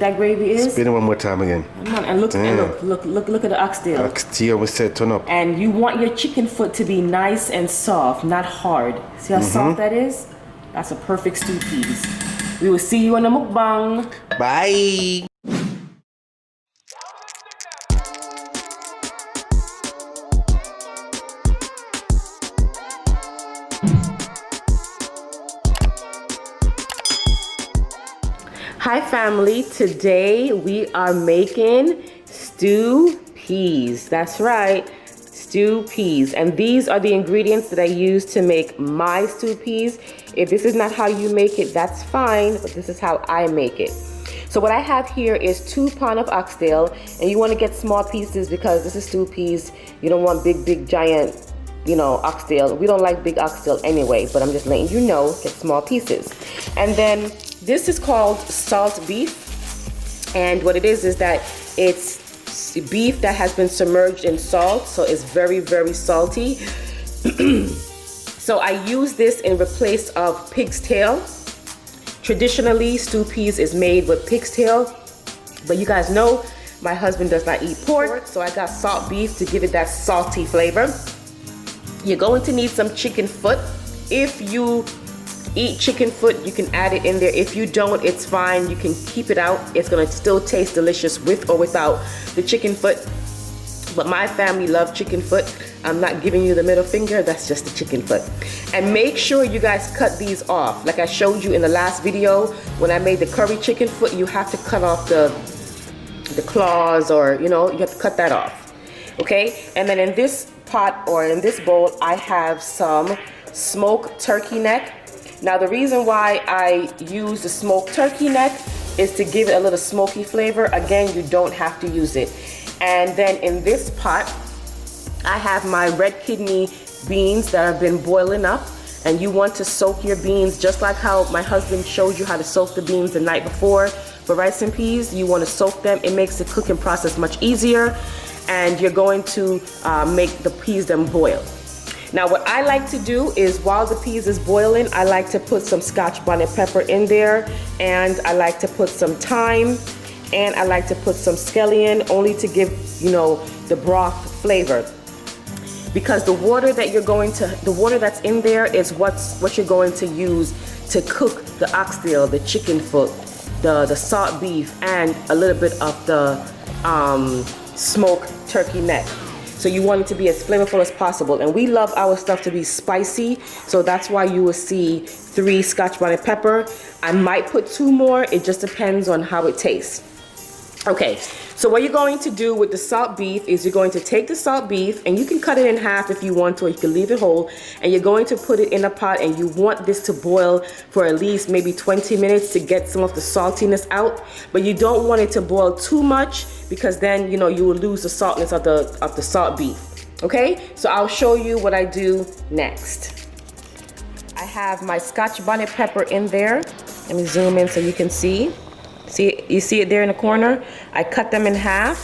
that gravy is. Spin it one more time again. Come on, and look at the oxtail. Oxtail, we said turn up. And you want your chicken foot to be nice and soft, not hard. See how soft that is? That's a perfect stew peas. We will see you on the mukbang. Bye. Hi family, today we are making stew peas. That's right, stew peas. And these are the ingredients that I use to make my stew peas. If this is not how you make it, that's fine, but this is how I make it. So what I have here is 2 pounds of oxtail, and you want to get small pieces because this is stew peas. You don't want big giant, you know, oxtail. We don't like big oxtail anyway, but I'm just letting you know, get small pieces. And then this is called salt beef, and what it is that it's beef that has been submerged in salt, so it's very salty. So I use this in replace of pig's tail. Traditionally, stew peas is made with pig's tail, but you guys know my husband does not eat pork, so I got salt beef to give it that salty flavor. You're going to need some chicken foot. If you eat chicken foot, you can add it in there. If you don't, it's fine. You can keep it out. It's gonna still taste delicious with or without the chicken foot. But my family loves chicken foot. I'm not giving you the middle finger, that's just the chicken foot. And make sure you guys cut these off. Like I showed you in the last video, when I made the curry chicken foot, you have to cut off the claws, or you know, you have to cut that off. Okay, and then in this pot or in this bowl, I have some smoked turkey neck. Now the reason why I use the smoked turkey neck is to give it a little smoky flavor. Again, you don't have to use it. And then in this pot, I have my red kidney beans that have been boiling up. And you want to soak your beans just like how my husband showed you how to soak the beans the night before for rice and peas. You want to soak them. It makes the cooking process much easier. And you're going to make the peas then boil. Now what I like to do is while the peas is boiling, I like to put some Scotch bonnet pepper in there, and I like to put some thyme, and I like to put some scallion, only to give, you know, the broth flavor. Because the water that you're going to, the water that's in there is what you're going to use to cook the oxtail, the chicken foot, the salt beef, and a little bit of the smoked turkey neck. So you want it to be as flavorful as possible. And we love our stuff to be spicy. So that's why you will see 3 Scotch bonnet pepper. I might put 2 more. It just depends on how it tastes. Okay, so what you're going to do with the salt beef is you're going to take the salt beef, and you can cut it in half if you want to, or you can leave it whole, and you're going to put it in a pot, and you want this to boil for at least maybe 20 minutes to get some of the saltiness out. But you don't want it to boil too much, because then, you know, you will lose the saltness of the salt beef. Okay, so I'll show you what I do next. I have my Scotch bonnet pepper in there. Let me zoom in so you can see. See, you see it there in the corner? I cut them in half.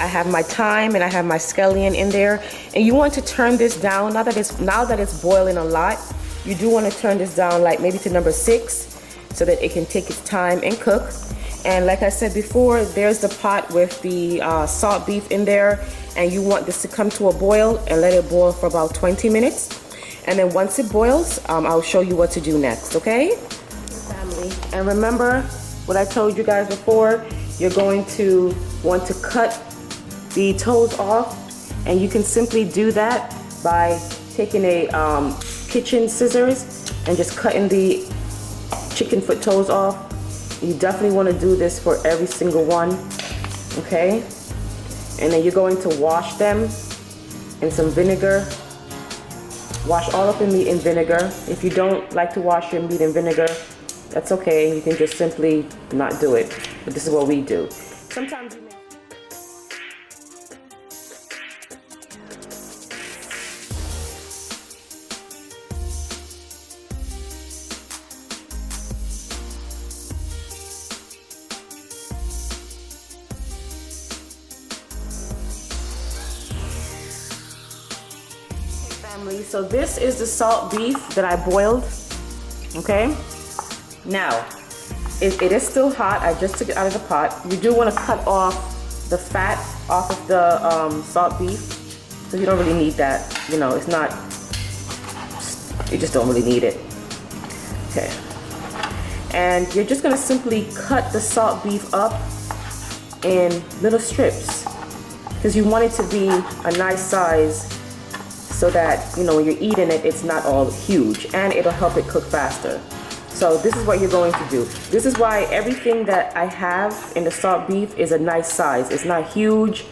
I have my thyme and I have my scallion in there. And you want to turn this down, now that it's boiling a lot, you do want to turn this down like maybe to number 6 so that it can take its time and cook. And like I said before, there's the pot with the salt beef in there, and you want this to come to a boil and let it boil for about 20 minutes. And then once it boils, I'll show you what to do next, okay? Family, and remember what I told you guys before, you're going to want to cut the toes off, and you can simply do that by taking a kitchen scissors and just cutting the chicken foot toes off. You definitely want to do this for every single one, okay? And then you're going to wash them in some vinegar. Wash all of the meat in vinegar. If you don't like to wash your meat in vinegar, that's okay. You can just simply not do it. But this is what we do. Sometimes you family, so this is the salt beef that I boiled. Okay, now it is still hot. I just took it out of the pot. You do want to cut off the fat off of the salt beef, so you don't really need that. You know, it's not, you just don't really need it. Okay. And you're just gonna simply cut the salt beef up in little strips, because you want it to be a nice size so that, you know, when you're eating it, it's not all huge, and it'll help it cook faster. So this is what you're going to do. This is why everything that I have in the salt beef is a nice size. It's not huge,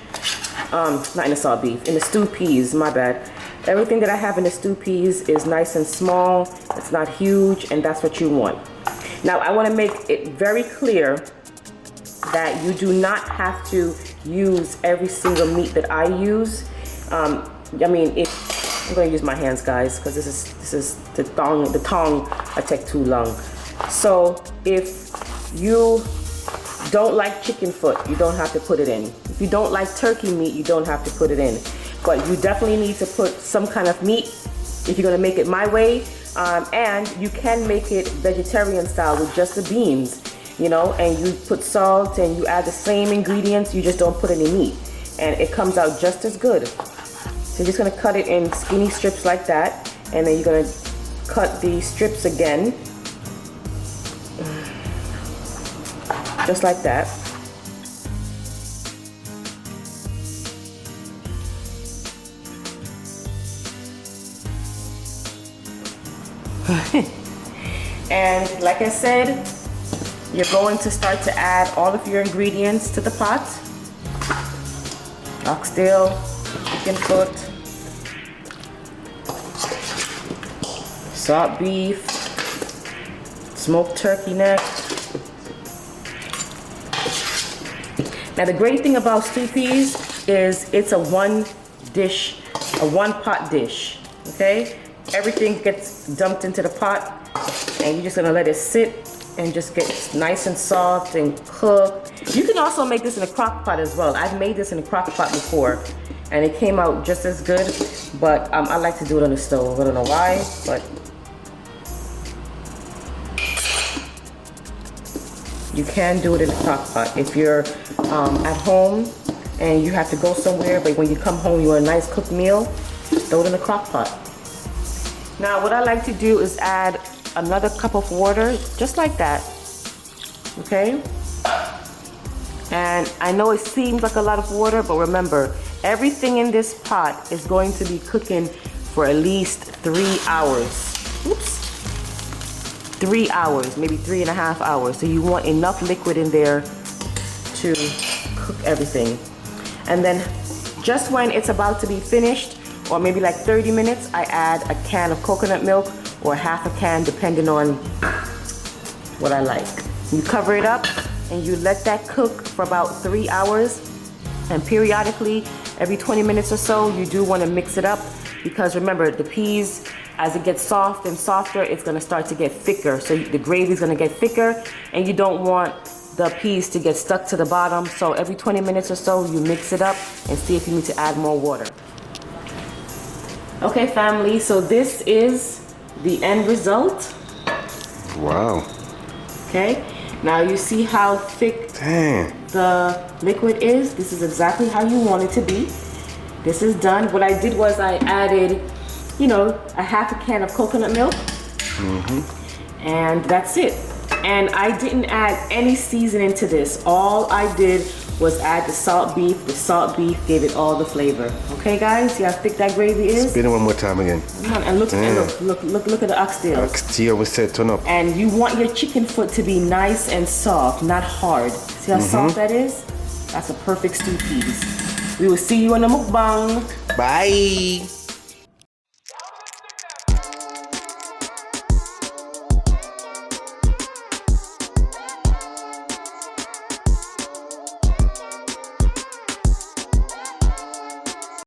not in the salt beef, in the stew peas, my bad. Everything that I have in the stew peas is nice and small. It's not huge, and that's what you want. Now I want to make it very clear that you do not have to use every single meat that I use. I mean, I'm gonna use my hands, guys, because this is the tongue I take too long. So if you don't like chicken foot, you don't have to put it in. If you don't like turkey meat, you don't have to put it in. But you definitely need to put some kind of meat if you're gonna make it my way. And you can make it vegetarian style with just the beans, you know, and you put salt and you add the same ingredients, you just don't put any meat. And it comes out just as good. So you're just gonna cut it in skinny strips like that, and then you're gonna cut the strips again, just like that. And like I said, you're going to start to add all of your ingredients to the pot. Oxtail, chicken foot, salt beef, smoked turkey neck. Now the great thing about stew peas is it's a one pot dish, okay? Everything gets dumped into the pot, and you're just gonna let it sit and just get nice and soft and cooked. You can also make this in a crock pot as well. I've made this in a crock pot before, and it came out just as good, but I like to do it on the stove. I don't know why, but you can do it in a crock pot. If you're at home and you have to go somewhere, but when you come home you want a nice cooked meal, throw it in a crock pot. Now what I like to do is add another cup of water, just like that, okay? And I know it seems like a lot of water, but remember, everything in this pot is going to be cooking for at least 3 hours. Oops. 3 hours, maybe 3.5 hours. So you want enough liquid in there to cook everything. And then just when it's about to be finished, or maybe like 30 minutes, I add a can of coconut milk or half a can, depending on what I like. You cover it up and you let that cook for about 3 hours, and periodically, every 20 minutes or so, you do want to mix it up, because remember, the peas, as it gets soft and softer, it's going to start to get thicker. So the gravy is going to get thicker, and you don't want the peas to get stuck to the bottom. So every 20 minutes or so, you mix it up and see if you need to add more water. Okay, family, so this is the end result. Wow. Okay, now you see how thick the liquid is. This is exactly how you want it to be. This is done. What I did was I added, you know, a half a can of coconut milk. And that's it. And I didn't add any seasoning to this. All I did was add the salt beef. The salt beef gave it all the flavor. Okay, guys, see how thick that gravy is? Spin it one more time again. Come on, and look at the oxtail. Oxtail, we said turn up. And you want your chicken foot to be nice and soft, not hard. See how soft that is? That's a perfect stew peas. We will see you on the mukbang. Bye.